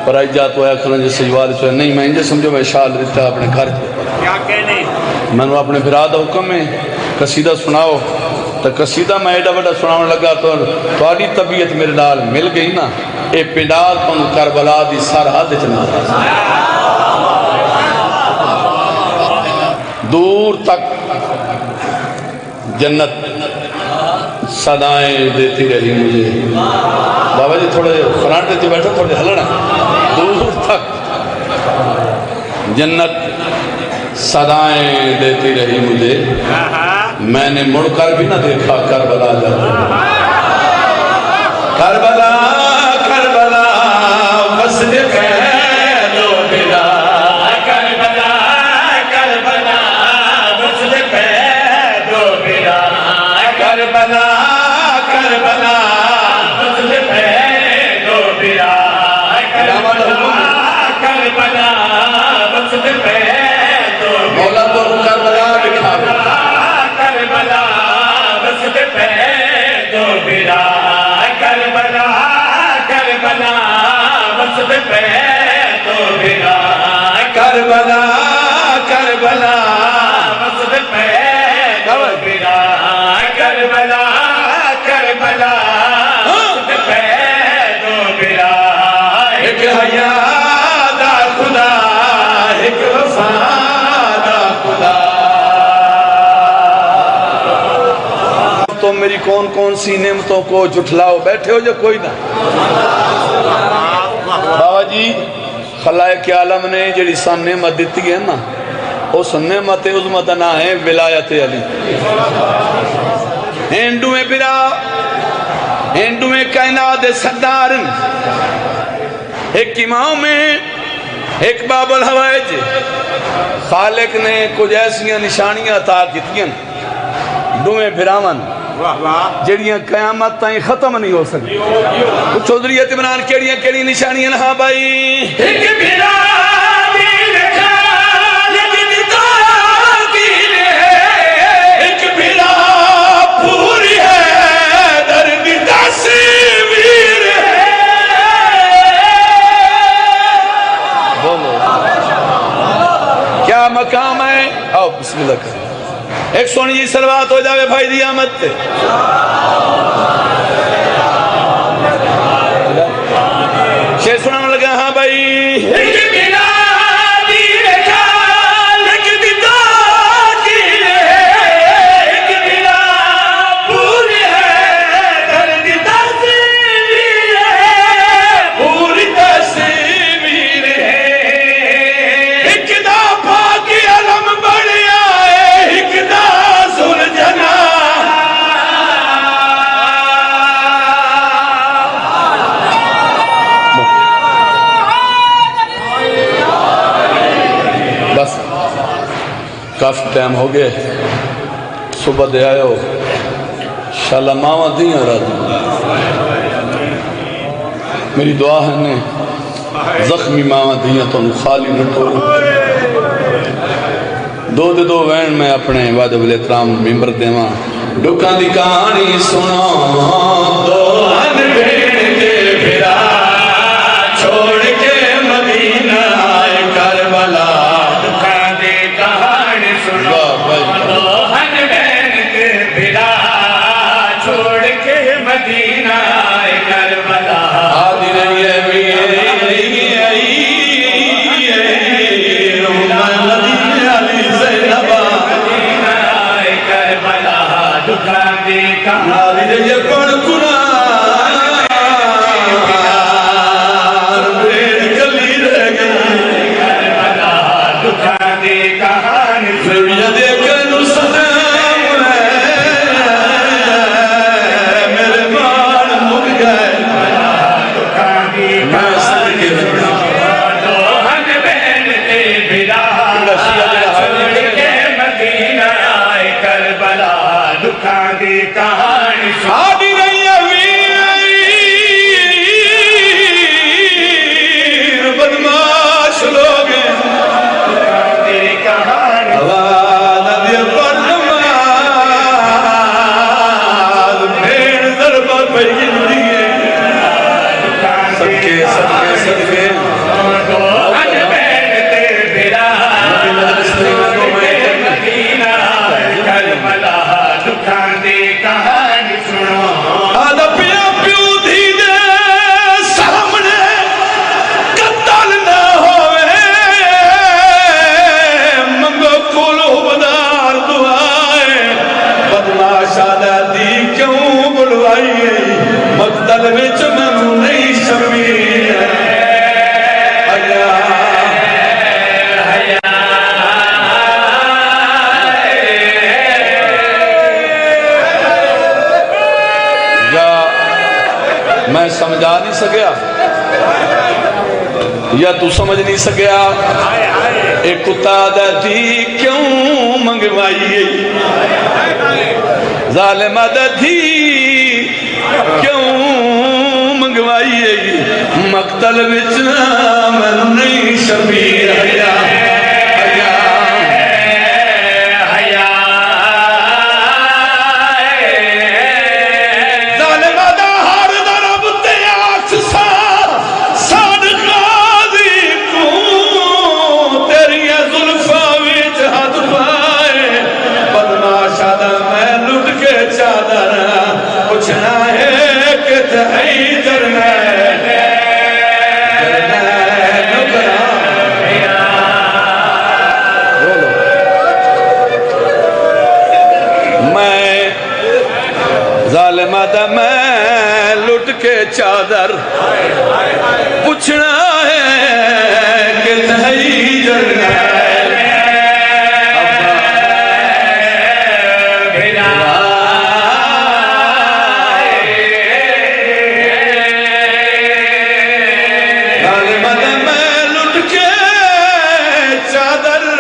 پر آئی جات ہویا کھنا جس سجوال چوئے نہیں میں انجھے سمجھو میں شال رکھتا اپنے گھر کیا کہنے میں نے اپنے بھرادہ حکم میں قصیدہ سناؤ تو قصیدہ میں ایڈا بڑا سناؤں لگا تو آڈی طبیعت میرے نال مل گئی نا اے پنڈال تو کربلا دی سرحد چنا دور تک جنت صدائیں دیتی رہی مجھے بابا جی تھوڑے فرانٹ دیتی بیٹھا تھوڑے ہلنا دور تک جنت صدائیں دیتی رہی مجھے میں نے مڑ کر بھی نہ دیکھا کربلا جاتا کربلا کربلا وصل قید و بلا کربلا کربلا وصل قید و بلا کربلا کربلا وصل قید و بلا کربلا وصل قید و مولا تو کربلا لکھا کربلا وصل قید و بلا کربلا کربلا وصل قید و بلا کربلا کربلا وصل قید و بلا کربلا کربلا وصل قید و بلا ایک حیا دا خدا ایک وفا دا خدا تو میری کون کون سی نعمتوں کو جھٹلاؤ بیٹھے ہو جو کوئی نہ بابا جی خلائق عالم نے جڑی سان نعمت دیتی ہے نا اس نعمت عظمت نہ ہے ولایت علی ہندویں برا ہندویں کائنات سردارن ایک امام میں ایک باب الحوائج خالق نے کچھ ایسیاں نشانیاں عطا کیتیاں دویں بھراون جڑیاں قیامت تائیں ختم نہیں ہو سکتی کچھ چودھری عمران کیڑی نشانیاں ہاں بھائی ایک بلا دین خالق ندا دین ہے ایک بلا پوری ہے درد تصویر بولو کیا مقام ہے آؤ بسم اللہ کریں ایک سونی جی سلوات ہو جاوے بھائی دی آمد تے شیخ سنانا لگا ہاں بھائی ایک بلا دین خالق ندا دین ہے ایک بلا پوری ہے درد تصویر ہے پوری تصویر ہے ایک دا پاک علم بڑھیا ہے ایک دا سلجھنا بس کافی ٹائم ہو گئے صبح دے آئے ہو شاءاللہ ماما دیاں راضی میری دعا ہے نے زخمی ماما دیاں تو خالی نٹو دو دے دو وین میں اپنے واجب الاحترام ممبر دیواں ڈکاں دی کہانی سنا دو ہن بھین کے پھرا چھوڑ کے مدینہ آئے کربلا دکھا دے کہانی سنو واہ بھائی دوہن بین کے بلا چھوڑ کے مدینہ آئے کربلا آدھی رہی ہے میرے مدینہ آئے کربلا دکھا دے کہانی آدھی رہی ہے کون کنا سمجھا نہیں سکیا یا تو سمجھ نہیں سکیا ایک کتا دا تھی کیوں منگوائی ظالمہ دا تھی کیوں منگوائی مقتل بچنا میں نہیں شبیر حیا میں لٹ کے چادر پوچھنا ہے کہ نہیں جلنا میں لٹ کے چادر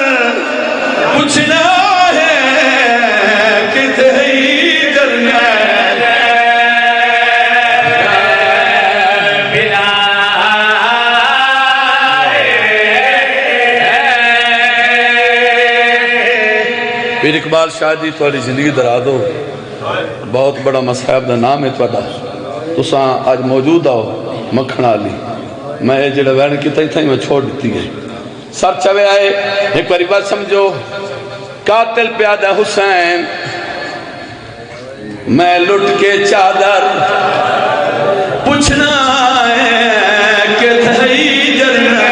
پوچھنا پیر اقبال شاہ جی تھوڑی زندگی درا دو بہت بڑا مصحب دا نام ہے تھوڑا تساں آج موجود آؤ مکھن آلی میں جڑا وین کی تھی میں چھوڑ دیتی گئی سر چوے آئے ایک باری بات سمجھو قاتل پیادہ حسین میں لٹ کے چادر پوچھنا ہے کہ تھی جلنا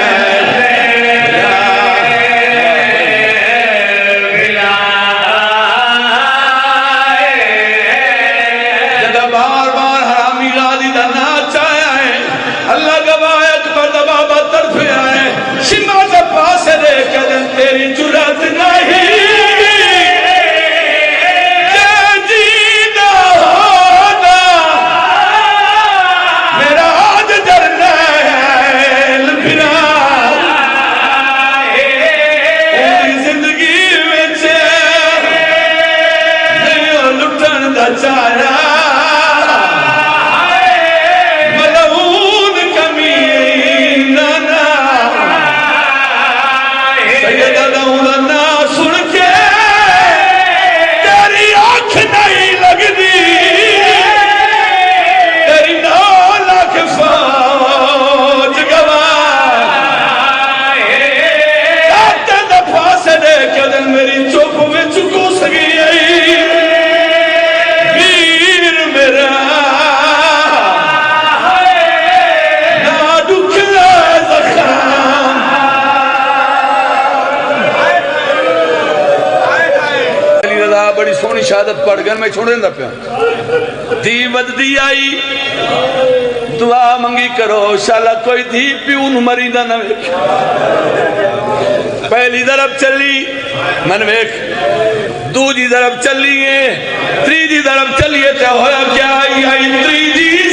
بڑی سونی شہادت پڑھ گئے میں چھوڑیں دا پیا دی ودی آئی دعا منگی کرو شالا کوئی دی پیون مریدہ نہ ویک پہلی ضرب چلی من ویک دو جی ضرب چلی ہے تری جی ضرب چلی ہے تے ہویا کیا آئی تری جی